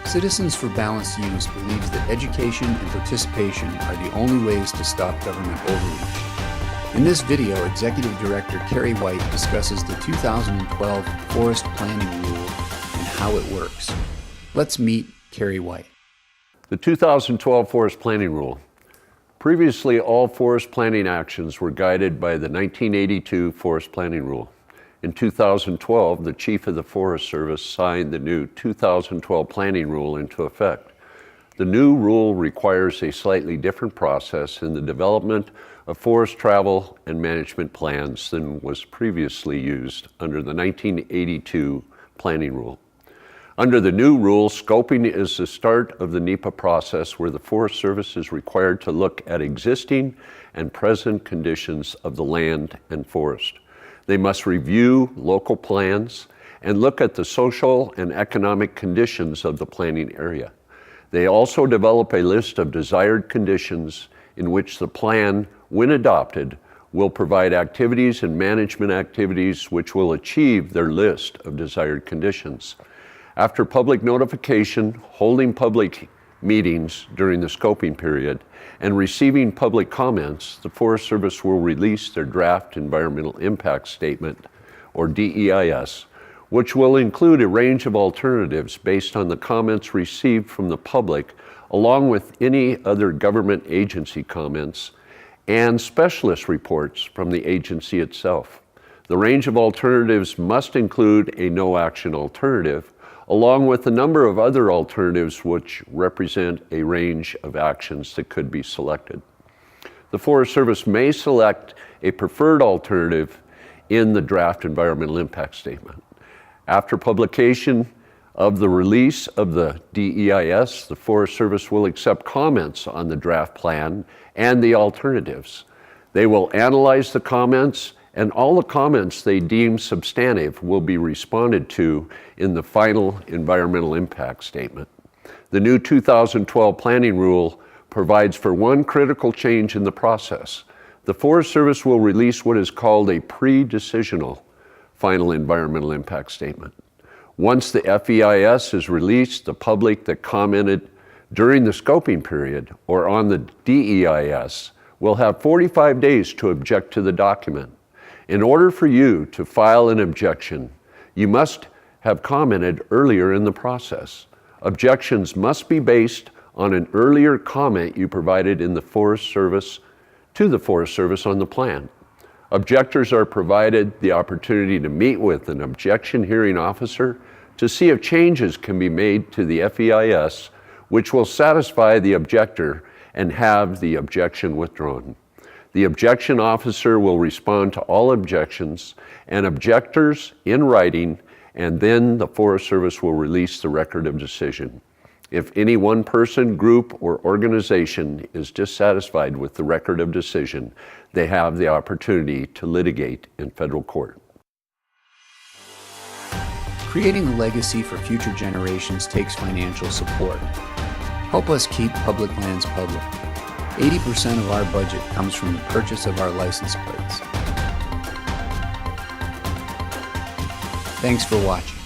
Citizens for Balanced Use believes that education and participation are the only ways to stop government overreach. In this video, Executive Director Carrie White discusses the 2012 Forest Planning Rule and how it works. Let's meet Carrie White. The 2012 Forest Planning Rule. Previously, all forest planning actions were guided by the 1982 Forest Planning Rule. In 2012, the Chief of the Forest Service signed the new 2012 Planning Rule into effect. The new rule requires a slightly different process in the development of forest travel and management plans than was previously used under the 1982 Planning Rule. Under the new rule, scoping is the start of the NEPA process where the Forest Service is required to look at existing and present conditions of the land and forest. They must review local plans and look at the social and economic conditions of the planning area. They also develop a list of desired conditions in which the plan, when adopted, will provide activities and management activities which will achieve their list of desired conditions. After public notification, holding public meetings during the scoping period, and receiving public comments, the Forest Service will release their draft Environmental Impact Statement, or DEIS, which will include a range of alternatives based on the comments received from the public, along with any other government agency comments and specialist reports from the agency itself. The range of alternatives must include a no-action alternative, along with a number of other alternatives which represent a range of actions that could be selected. The Forest Service may select a preferred alternative in the draft Environmental Impact Statement. After publication of the release of the DEIS, the Forest Service will accept comments on the draft plan and the alternatives. They will analyze the comments, and all the comments they deem substantive will be responded to in the final Environmental Impact Statement. The new 2012 Planning Rule provides for one critical change in the process. The Forest Service will release what is called a pre-decisional final Environmental Impact Statement. Once the FEIS is released, the public that commented during the scoping period or on the DEIS will have 45 days to object to the document. In order for you to file an objection, you must have commented earlier in the process. Objections must be based on an earlier comment you provided in the Forest Service to the Forest Service on the plan. Objectors are provided the opportunity to meet with an objection hearing officer to see if changes can be made to the FEIS, which will satisfy the objector and have the objection withdrawn. The objection officer will respond to all objections and objectors in writing, and then the Forest Service will release the record of decision. If any one person, group, or organization is dissatisfied with the record of decision, they have the opportunity to litigate in federal court. Creating a legacy for future generations takes financial support. Help us keep public lands public. 80% of our budget comes from the purchase of our license plates. Thanks for watching.